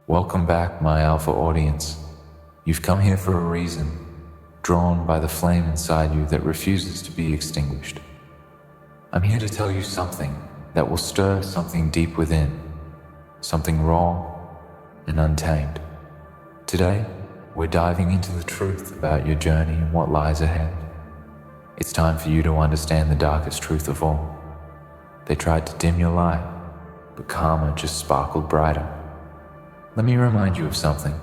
Welcome back, my alpha audience. You've come here for a reason, drawn by the flame inside you that refuses to be extinguished. I'm here to tell you something that will stir something deep within, something raw and untamed. Today, we're diving into the truth about your journey and what lies ahead. It's time for you to understand the darkest truth of all. They tried to dim your light, but karma just sparkled brighter. Let me remind you of something.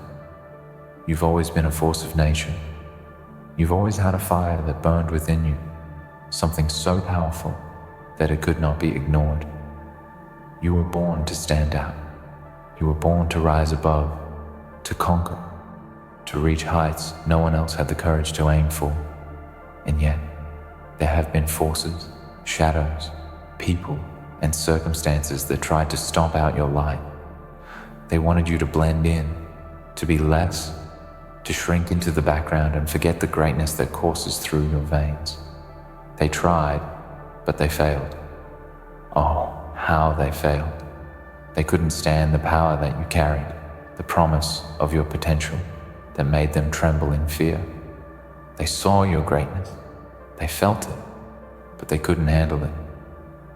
You've always been a force of nature. You've always had a fire that burned within you, something so powerful that it could not be ignored. You were born to stand out. You were born to rise above, to conquer, to reach heights no one else had the courage to aim for. And yet, there have been forces, shadows, people, and circumstances that tried to stomp out your light. They wanted you to blend in, to be less, to shrink into the background and forget the greatness that courses through your veins. They tried, but they failed. Oh, how they failed. They couldn't stand the power that you carried, the promise of your potential that made them tremble in fear. They saw your greatness, they felt it, but they couldn't handle it.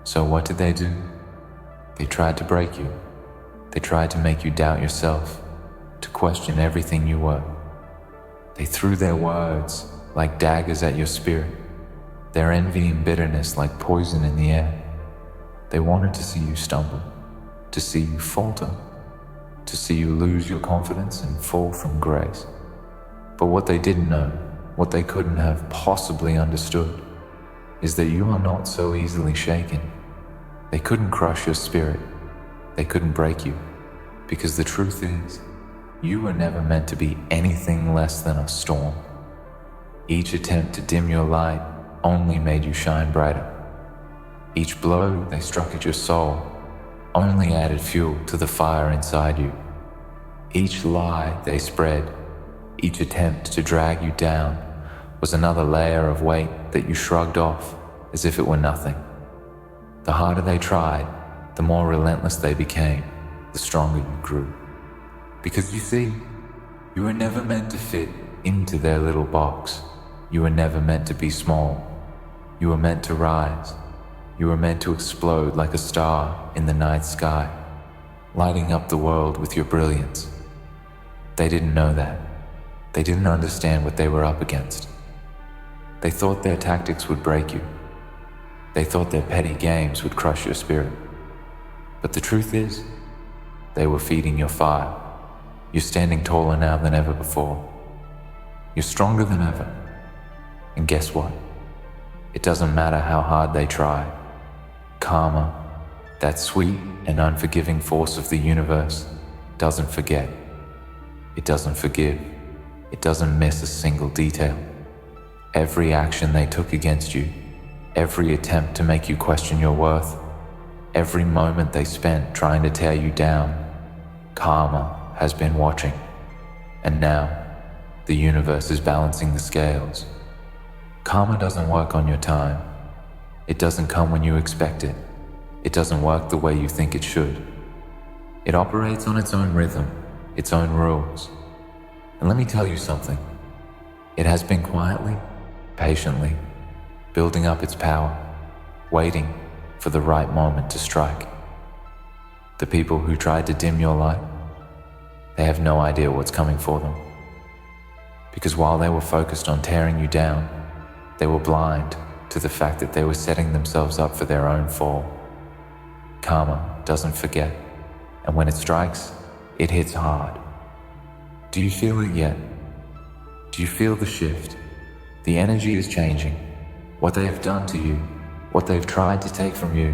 So what did they do? They tried to break you. They tried to make you doubt yourself, to question everything you were. They threw their words like daggers at your spirit, their envy and bitterness like poison in the air. They wanted to see you stumble, to see you falter, to see you lose your confidence and fall from grace. But what they didn't know, what they couldn't have possibly understood, is that you are not so easily shaken. They couldn't crush your spirit. They couldn't break you, because the truth is, you were never meant to be anything less than a storm. Each attempt to dim your light only made you shine brighter. Each blow they struck at your soul only added fuel to the fire inside you. Each lie they spread, each attempt to drag you down, was another layer of weight that you shrugged off as if it were nothing. The harder they tried, the more relentless they became, the stronger you grew. Because you see, you were never meant to fit into their little box. You were never meant to be small. You were meant to rise. You were meant to explode like a star in the night sky, lighting up the world with your brilliance. They didn't know that. They didn't understand what they were up against. They thought their tactics would break you. They thought their petty games would crush your spirit. But the truth is, they were feeding your fire. You're standing taller now than ever before. You're stronger than ever. And guess what? It doesn't matter how hard they try. Karma, that sweet and unforgiving force of the universe, doesn't forget. It doesn't forgive. It doesn't miss a single detail. Every action they took against you, every attempt to make you question your worth, every moment they spent trying to tear you down, karma has been watching. And now, the universe is balancing the scales. Karma doesn't work on your time. It doesn't come when you expect it. It doesn't work the way you think it should. It operates on its own rhythm, its own rules. And let me tell you something. It has been quietly, patiently, building up its power, waiting for the right moment to strike. The people who tried to dim your light, they have no idea what's coming for them. Because while they were focused on tearing you down, they were blind to the fact that they were setting themselves up for their own fall. Karma doesn't forget, and when it strikes, it hits hard. Do you feel it yet? Do you feel the shift? The energy is changing. What they have done to you, what they've tried to take from you,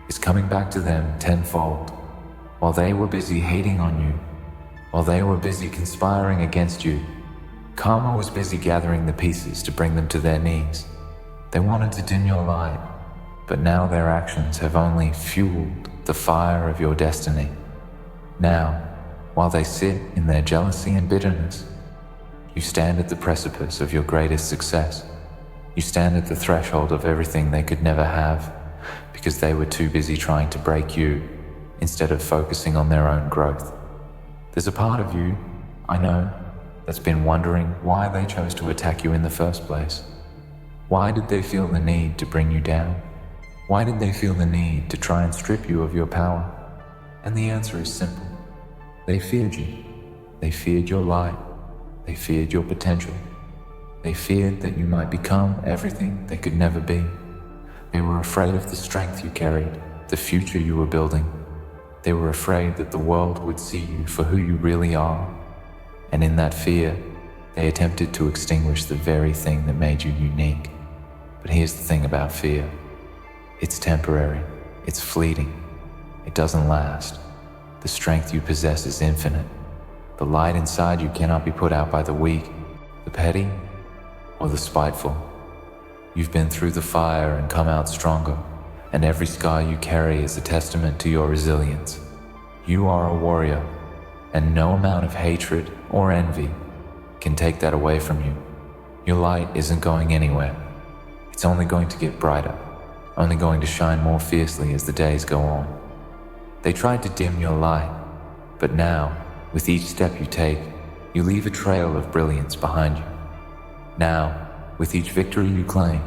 is coming back to them tenfold. While they were busy hating on you, while they were busy conspiring against you, karma was busy gathering the pieces to bring them to their knees. They wanted to dim your light, but now their actions have only fueled the fire of your destiny. Now, while they sit in their jealousy and bitterness, you stand at the precipice of your greatest success. You stand at the threshold of everything they could never have because they were too busy trying to break you instead of focusing on their own growth. There's a part of you, I know, that's been wondering why they chose to attack you in the first place. Why did they feel the need to bring you down? Why did they feel the need to try and strip you of your power? And the answer is simple. They feared you. They feared your light. They feared your potential. They feared that you might become everything they could never be. They were afraid of the strength you carried, the future you were building. They were afraid that the world would see you for who you really are. And in that fear, they attempted to extinguish the very thing that made you unique. But here's the thing about fear. It's temporary. It's fleeting. It doesn't last. The strength you possess is infinite. The light inside you cannot be put out by the weak, the petty, or the spiteful. You've been through the fire and come out stronger, and every scar you carry is a testament to your resilience. You are a warrior, and no amount of hatred or envy can take that away from you. Your light isn't going anywhere. It's only going to get brighter, only going to shine more fiercely as the days go on. They tried to dim your light, but now, with each step you take, you leave a trail of brilliance behind you. Now, with each victory you claim,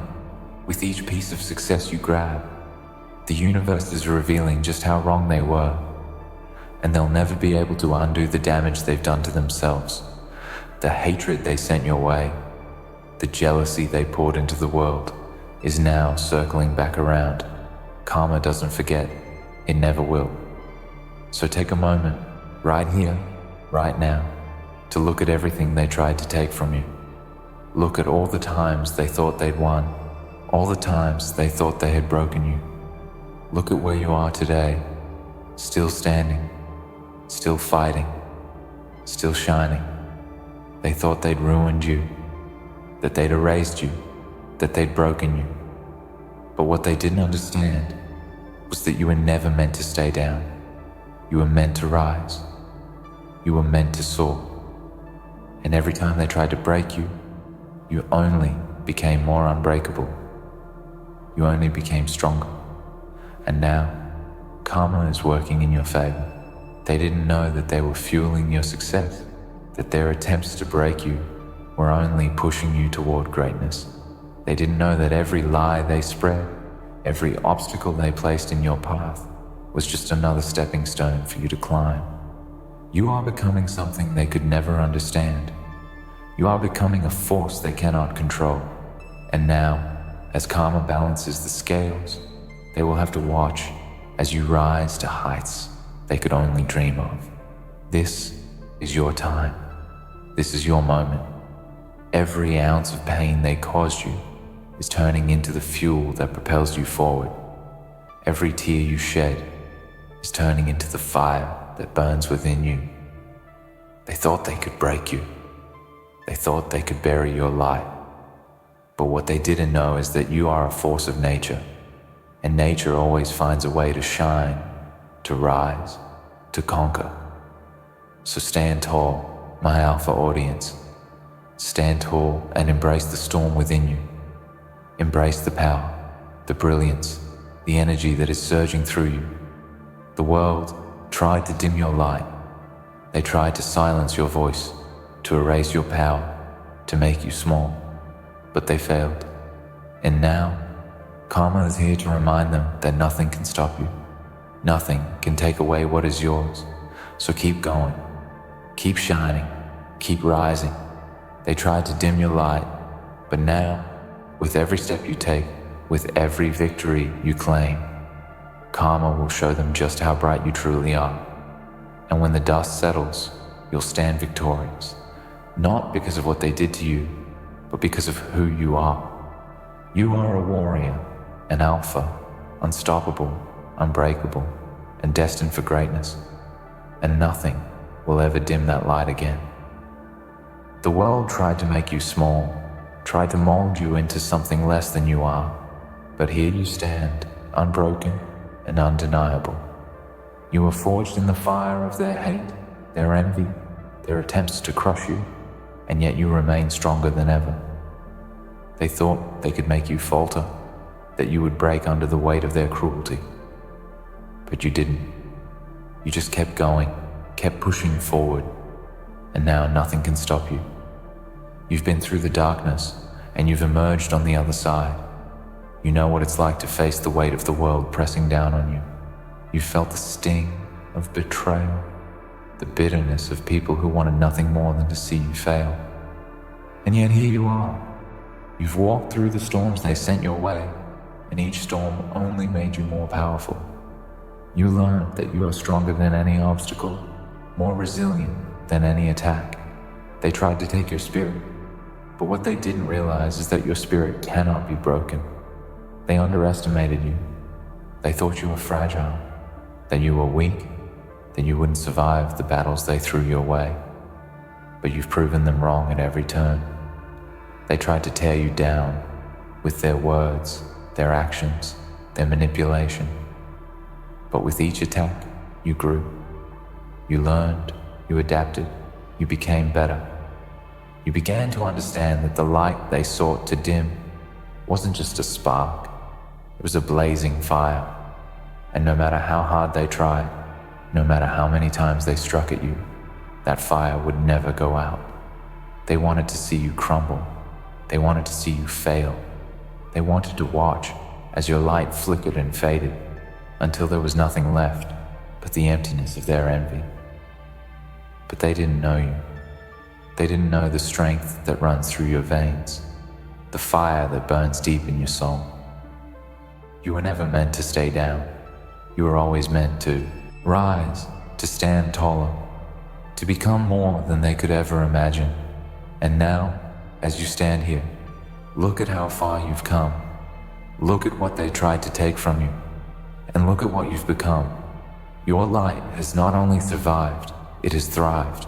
with each piece of success you grab, the universe is revealing just how wrong they were, and they'll never be able to undo the damage they've done to themselves, the hatred they sent your way, the jealousy they poured into the world is now circling back around. Karma doesn't forget, it never will. So take a moment, right here, right now, to look at everything they tried to take from you. Look at all the times they thought they'd won, all the times they thought they had broken you. Look at where you are today, still standing, still fighting, still shining. They thought they'd ruined you, that they'd erased you, that they'd broken you. But what they didn't understand was that you were never meant to stay down. You were meant to rise. You were meant to soar. And every time they tried to break you, you only became more unbreakable. You only became stronger. And now, karma is working in your favor. They didn't know that they were fueling your success, that their attempts to break you were only pushing you toward greatness. They didn't know that every lie they spread, every obstacle they placed in your path, was just another stepping stone for you to climb. You are becoming something they could never understand. You are becoming a force they cannot control. And now, as karma balances the scales, they will have to watch as you rise to heights they could only dream of. This is your time. This is your moment. Every ounce of pain they caused you is turning into the fuel that propels you forward. Every tear you shed is turning into the fire that burns within you. They thought they could break you. They thought they could bury your light. But what they didn't know is that you are a force of nature, and nature always finds a way to shine, to rise, to conquer. So stand tall, my alpha audience. Stand tall and embrace the storm within you. Embrace the power, the brilliance, the energy that is surging through you. The world tried to dim your light. They tried to silence your voice, to erase your power, to make you small. But they failed. And now, karma is here to remind them that nothing can stop you. Nothing can take away what is yours. So keep going. Keep shining. Keep rising. They tried to dim your light, but now, with every step you take, with every victory you claim, karma will show them just how bright you truly are. And when the dust settles, you'll stand victorious, not because of what they did to you, but because of who you are. You are a warrior, an alpha, unstoppable, unbreakable, and destined for greatness. And nothing will ever dim that light again. The world tried to make you small, tried to mold you into something less than you are, but here you stand, unbroken and undeniable. You were forged in the fire of their hate, their envy, their attempts to crush you, and yet you remain stronger than ever. They thought they could make you falter, that you would break under the weight of their cruelty. But you didn't. You just kept going, kept pushing forward, and now nothing can stop you. You've been through the darkness, and you've emerged on the other side. You know what it's like to face the weight of the world pressing down on you. You felt the sting of betrayal, the bitterness of people who wanted nothing more than to see you fail. And yet here you are. You've walked through the storms they sent your way, and each storm only made you more powerful. You learned that you are stronger than any obstacle, more resilient than any attack. They tried to take your spirit, but what they didn't realize is that your spirit cannot be broken. They underestimated you. They thought you were fragile, that you were weak, that you wouldn't survive the battles they threw your way. But you've proven them wrong at every turn. They tried to tear you down with their words, their actions, their manipulation. But with each attack, you grew. You learned, you adapted, you became better. You began to understand that the light they sought to dim wasn't just a spark, it was a blazing fire. And no matter how hard they tried, no matter how many times they struck at you, that fire would never go out. They wanted to see you crumble. They wanted to see you fail. They wanted to watch as your light flickered and faded until there was nothing left but the emptiness of their envy. But they didn't know you. They didn't know the strength that runs through your veins, the fire that burns deep in your soul. You were never meant to stay down. You were always meant to rise, to stand taller, to become more than they could ever imagine. And now, as you stand here, look at how far you've come. Look at what they tried to take from you, and look at what you've become. Your light has not only survived, it has thrived.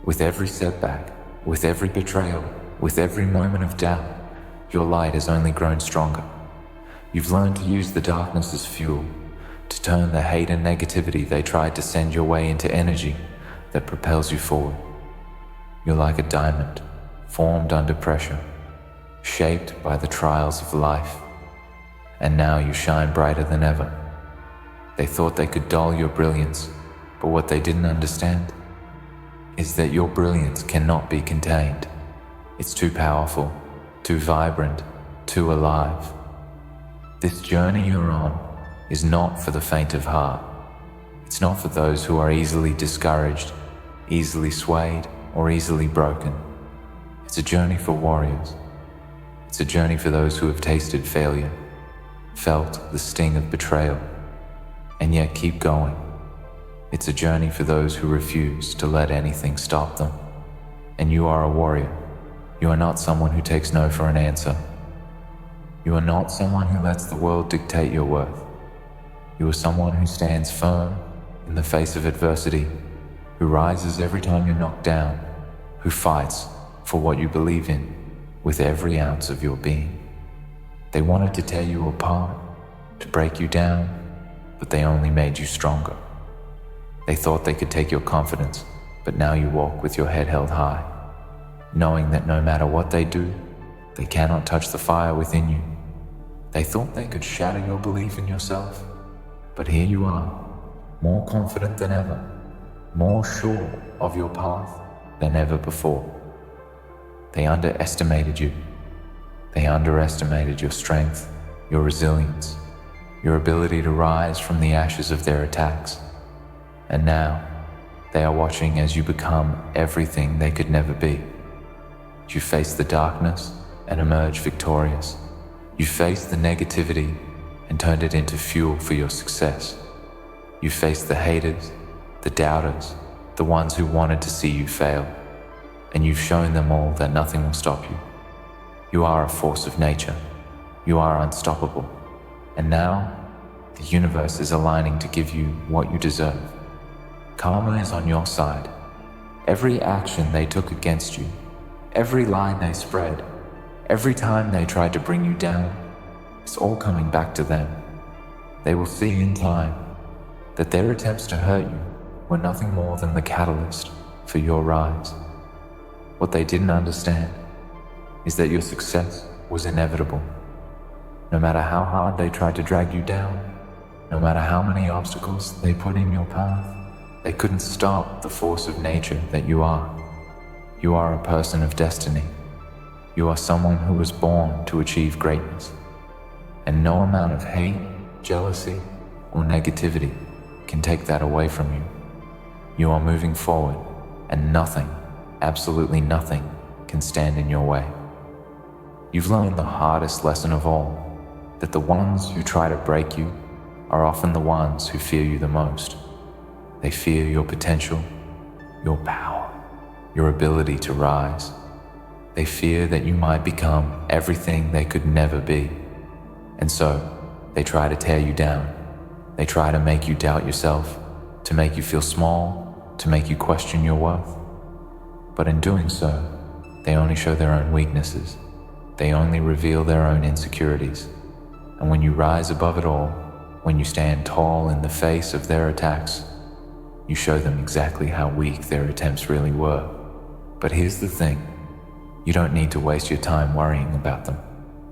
With every setback, with every betrayal, with every moment of doubt, your light has only grown stronger. You've learned to use the darkness as fuel, to turn the hate and negativity they tried to send your way into energy that propels you forward. You're like a diamond, formed under pressure, shaped by the trials of life, and now you shine brighter than ever. They thought they could dull your brilliance, but what they didn't understand is that your brilliance cannot be contained. It's too powerful, too vibrant, too alive. This journey you're on is not for the faint of heart. It's not for those who are easily discouraged, easily swayed, or easily broken. It's a journey for warriors. It's a journey for those who have tasted failure, felt the sting of betrayal, and yet keep going. It's a journey for those who refuse to let anything stop them. And you are a warrior. You are not someone who takes no for an answer. You are not someone who lets the world dictate your worth. You are someone who stands firm in the face of adversity, who rises every time you're knocked down, who fights for what you believe in with every ounce of your being. They wanted to tear you apart, to break you down, but they only made you stronger. They thought they could take your confidence, but now you walk with your head held high, knowing that no matter what they do, they cannot touch the fire within you. They thought they could shatter your belief in yourself, but here you are, more confident than ever, more sure of your path than ever before. They underestimated you. They underestimated your strength, your resilience, your ability to rise from the ashes of their attacks. And now, they are watching as you become everything they could never be. You face the darkness and emerge victorious. You faced the negativity and turned it into fuel for your success. You faced the haters, the doubters, the ones who wanted to see you fail, and you've shown them all that nothing will stop you. You are a force of nature. You are unstoppable. And now, the universe is aligning to give you what you deserve. Karma is on your side. Every action they took against you, every lie they spread, every time they tried to bring you down, it's all coming back to them. They will see in time that their attempts to hurt you were nothing more than the catalyst for your rise. What they didn't understand is that your success was inevitable. No matter how hard they tried to drag you down, no matter how many obstacles they put in your path, They couldn't stop the force of nature that you are. You are a person of destiny. You are someone who was born to achieve greatness. And no amount of hate, jealousy, or negativity can take that away from you. You are moving forward, and nothing, absolutely nothing, can stand in your way. You've learned the hardest lesson of all, that the ones who try to break you are often the ones who fear you the most. They fear your potential, your power, your ability to rise. They fear that you might become everything they could never be. And so, they try to tear you down. They try to make you doubt yourself, to make you feel small, to make you question your worth. But in doing so, they only show their own weaknesses. They only reveal their own insecurities. And when you rise above it all, when you stand tall in the face of their attacks, you show them exactly how weak their attempts really were. But here's the thing, you don't need to waste your time worrying about them.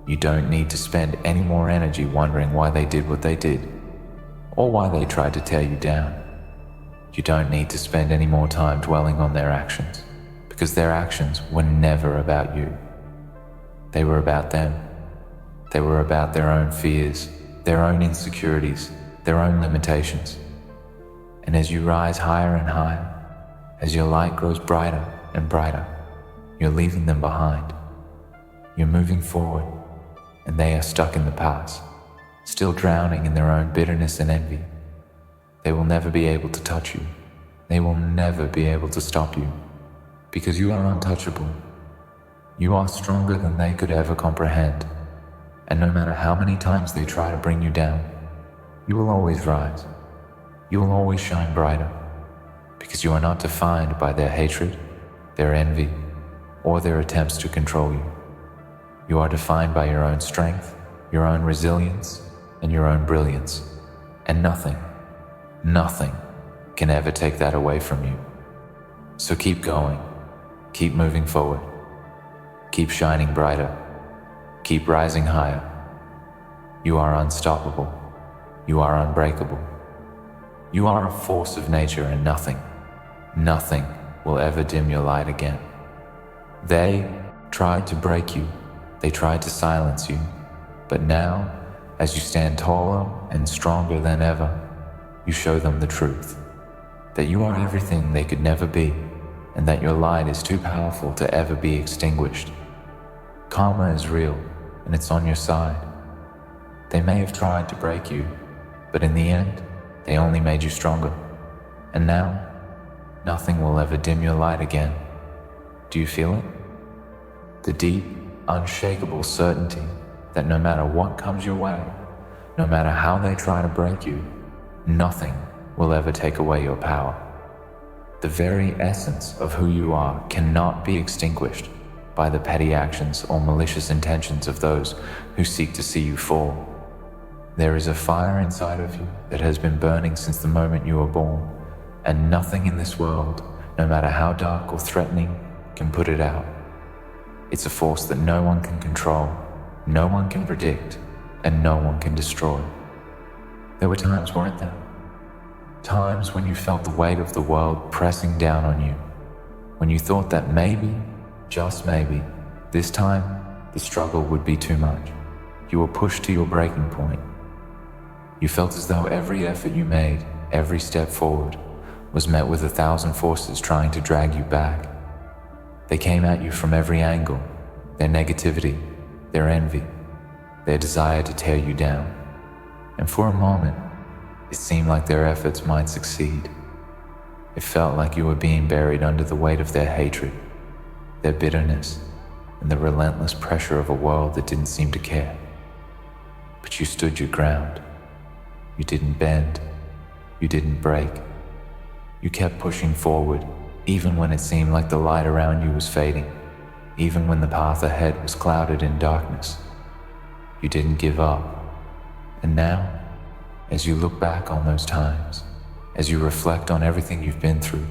You don't need to spend any more energy wondering why they did what they did, or why they tried to tear you down. You don't need to spend any more time dwelling on their actions, because their actions were never about you. They were about them. They were about their own fears, their own insecurities, their own limitations. And as you rise higher and higher, as your light grows brighter and brighter, you're leaving them behind. You're moving forward, and they are stuck in the past, still drowning in their own bitterness and envy. They will never be able to touch you. They will never be able to stop you, because you are untouchable. You are stronger than they could ever comprehend, and no matter how many times they try to bring you down, you will always rise. You will always shine brighter, because you are not defined by their hatred, their envy, or their attempts to control you. You are defined by your own strength, your own resilience, and your own brilliance. And nothing can ever take that away from you. So keep going, keep moving forward, keep shining brighter, keep rising higher. You are unstoppable, you are unbreakable. You are a force of nature, and nothing will ever dim your light again. They tried to break you, they tried to silence you, but now, as you stand taller and stronger than ever, you show them the truth, that you are everything they could never be, and that your light is too powerful to ever be extinguished. Karma is real, and it's on your side. They may have tried to break you, but in the end, they only made you stronger. And now, nothing will ever dim your light again. Do you feel it? The deep, unshakable certainty that no matter what comes your way, no matter how they try to break you, nothing will ever take away your power. The very essence of who you are cannot be extinguished by the petty actions or malicious intentions of those who seek to see you fall. There is a fire inside of you that has been burning since the moment you were born, and nothing in this world, no matter how dark or threatening, can put it out. It's a force that no one can control, no one can predict, and no one can destroy. There were times, weren't there? Times when you felt the weight of the world pressing down on you, when you thought that maybe, just maybe, this time, the struggle would be too much. You were pushed to your breaking point. You felt as though every effort you made, every step forward, was met with 1,000 forces trying to drag you back. They came at you from every angle, their negativity, their envy, their desire to tear you down. And for a moment, it seemed like their efforts might succeed. It felt like you were being buried under the weight of their hatred, their bitterness, and the relentless pressure of a world that didn't seem to care. But you stood your ground. You didn't bend. You didn't break. You kept pushing forward, even when it seemed like the light around you was fading, even when the path ahead was clouded in darkness. You didn't give up. And now, as you look back on those times, as you reflect on everything you've been through,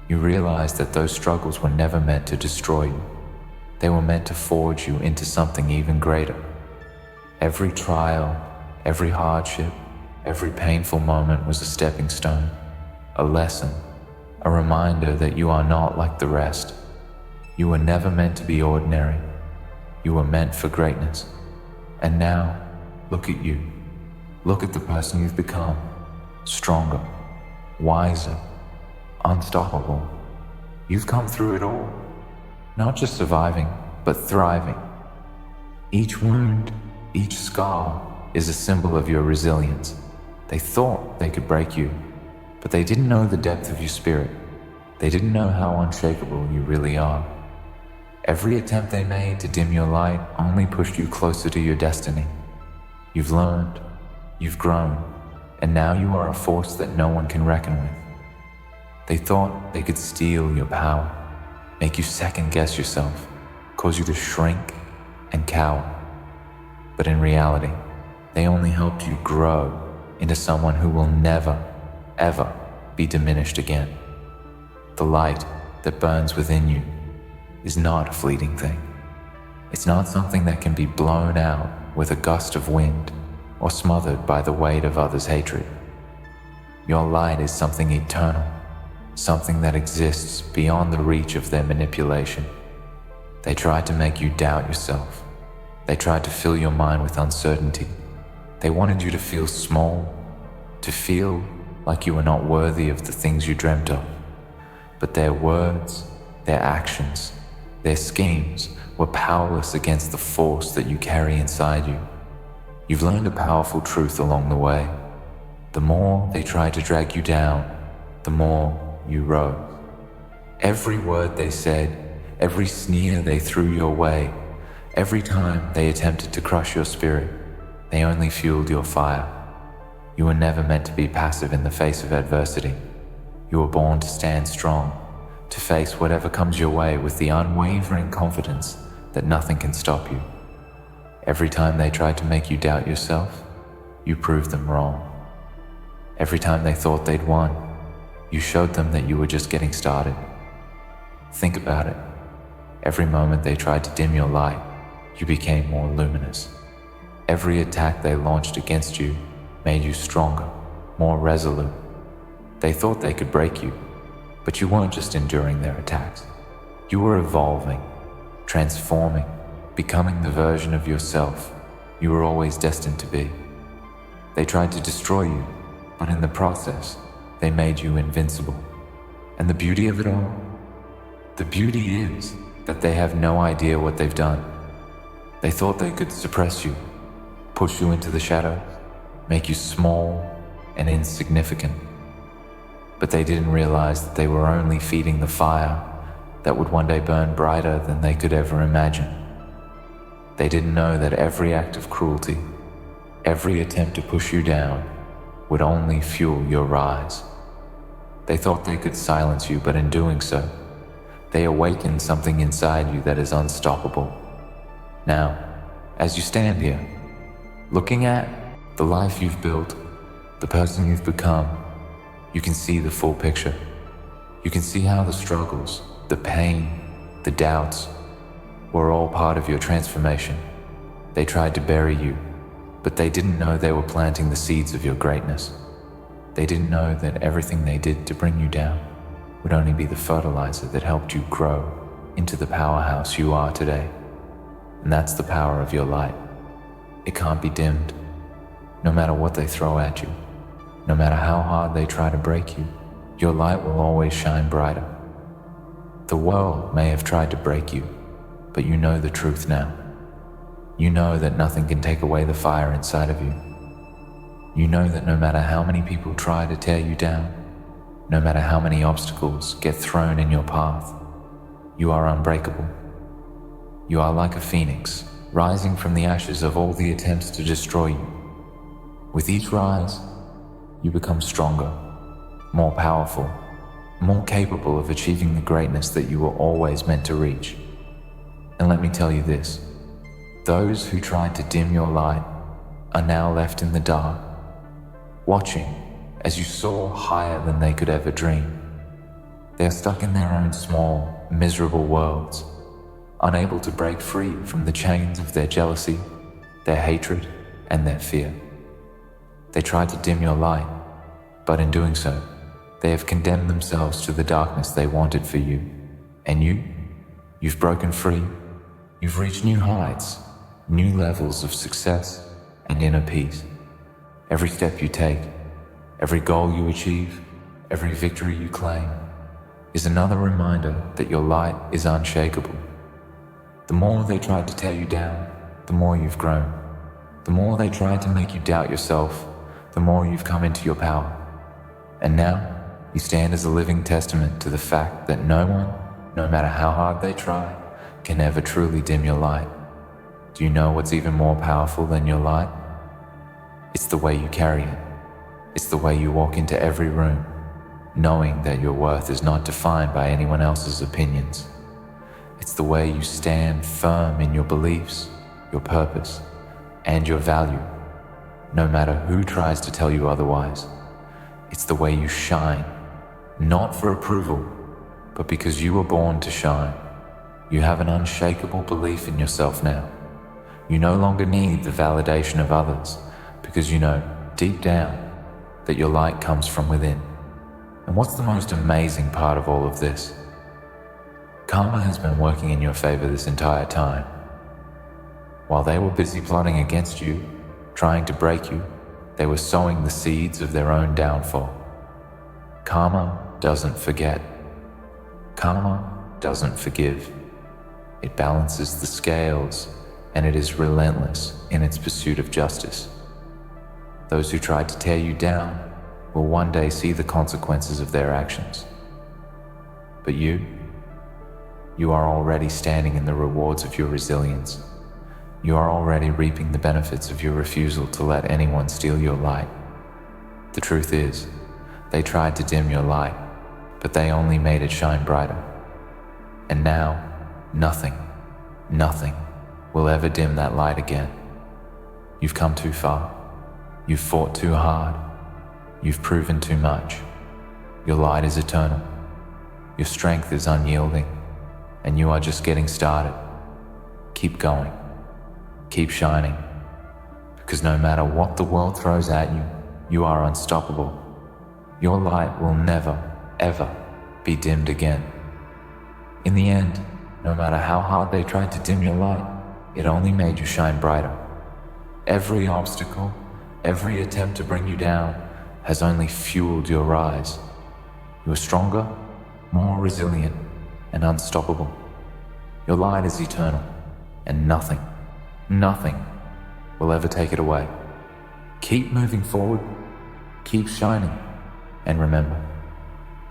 you realize that those struggles were never meant to destroy you. They were meant to forge you into something even greater. Every trial, every hardship, every painful moment was a stepping stone. a lesson, a reminder that you are not like the rest. You were never meant to be ordinary. You were meant for greatness. And now, look at you. Look at the person you've become. Stronger, wiser, unstoppable. You've come through it all. Not just surviving, but thriving. Each wound, each scar is a symbol of your resilience. They thought they could break you, but they didn't know the depth of your spirit. They didn't know how unshakable you really are. Every attempt they made to dim your light only pushed you closer to your destiny. You've learned, you've grown, and now you are a force that no one can reckon with. They thought they could steal your power, make you second-guess yourself, cause you to shrink and cower. But in reality, they only helped you grow into someone who will never, ever be diminished again. The light that burns within you is not a fleeting thing. It's not something that can be blown out with a gust of wind or smothered by the weight of others' hatred. Your light is something eternal, something that exists beyond the reach of their manipulation. They tried to make you doubt yourself. They tried to fill your mind with uncertainty. They wanted you to feel small, to feel like you were not worthy of the things you dreamt of. But their words, their actions, their schemes were powerless against the force that you carry inside you. You've learned a powerful truth along the way. The more they tried to drag you down, the more you rose. Every word they said, every sneer they threw your way, every time they attempted to crush your spirit, they only fueled your fire. You were never meant to be passive in the face of adversity. You were born to stand strong, to face whatever comes your way with the unwavering confidence that nothing can stop you. Every time they tried to make you doubt yourself, you proved them wrong. Every time they thought they'd won, you showed them that you were just getting started. Think about it. Every moment they tried to dim your light, you became more luminous. Every attack they launched against you made you stronger, more resolute. They thought they could break you, but you weren't just enduring their attacks. You were evolving, transforming, becoming the version of yourself you were always destined to be. They tried to destroy you, but in the process, they made you invincible. And the beauty of it all? The beauty is that they have no idea what they've done. They thought they could suppress you, push you into the shadows, make you small and insignificant. But they didn't realize that they were only feeding the fire that would one day burn brighter than they could ever imagine. They didn't know that every act of cruelty, every attempt to push you down, would only fuel your rise. They thought they could silence you, but in doing so, they awakened something inside you that is unstoppable. Now, as you stand here, looking at the life you've built, the person you've become, you can see the full picture. You can see how the struggles, the pain, the doubts were all part of your transformation. They tried to bury you, but they didn't know they were planting the seeds of your greatness. They didn't know that everything they did to bring you down would only be the fertilizer that helped you grow into the powerhouse you are today. And that's the power of your light. It can't be dimmed. No matter what they throw at you, no matter how hard they try to break you, your light will always shine brighter. The world may have tried to break you, but you know the truth now. You know that nothing can take away the fire inside of you. You know that no matter how many people try to tear you down, no matter how many obstacles get thrown in your path, you are unbreakable. You are like a phoenix, rising from the ashes of all the attempts to destroy you. With each rise, you become stronger, more powerful, more capable of achieving the greatness that you were always meant to reach. And let me tell you this, those who tried to dim your light are now left in the dark, watching as you soar higher than they could ever dream. They are stuck in their own small, miserable worlds, unable to break free from the chains of their jealousy, their hatred, and their fear. They tried to dim your light, but in doing so, They have condemned themselves to the darkness they wanted for you. And you've broken free. You've reached new heights, new levels of success and inner peace. Every step you take, every goal you achieve, every victory you claim is another reminder that your light is unshakable. The more they tried to tear you down, the more you've grown. The more they tried to make you doubt yourself, the more you've come into your power. And now, you stand as a living testament to the fact that no one, no matter how hard they try, can ever truly dim your light. Do you know what's even more powerful than your light? It's the way you carry it. It's the way you walk into every room, knowing that your worth is not defined by anyone else's opinions. It's the way you stand firm in your beliefs, your purpose, and your value, no matter who tries to tell you otherwise. It's the way you shine, not for approval, but because you were born to shine. You have an unshakable belief in yourself now. You no longer need the validation of others because you know deep down that your light comes from within. And what's the most amazing part of all of this? Karma has been working in your favor this entire time. While they were busy plotting against you, trying to break you, they were sowing the seeds of their own downfall. Karma doesn't forget. Karma doesn't forgive. It balances the scales, and it is relentless in its pursuit of justice. Those who tried to tear you down will one day see the consequences of their actions. But you are already standing in the rewards of your resilience. You are already reaping the benefits of your refusal to let anyone steal your light. The truth is, they tried to dim your light, but they only made it shine brighter. And now, nothing will ever dim that light again. You've come too far. You've fought too hard. You've proven too much. Your light is eternal. Your strength is unyielding, and you are just getting started. Keep going. Keep shining, because no matter what the world throws at you, you are unstoppable. Your light will never, ever be dimmed again. In the end, no matter how hard they tried to dim your light, it only made you shine brighter. Every obstacle, every attempt to bring you down has only fueled your rise. You are stronger, more resilient, and unstoppable. Your light is eternal, and nothing will ever take it away. Keep moving forward, keep shining, and remember,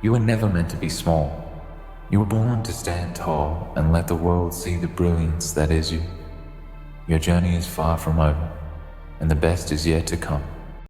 you were never meant to be small. You were born to stand tall and let the world see the brilliance that is you. Your journey is far from over, and the best is yet to come.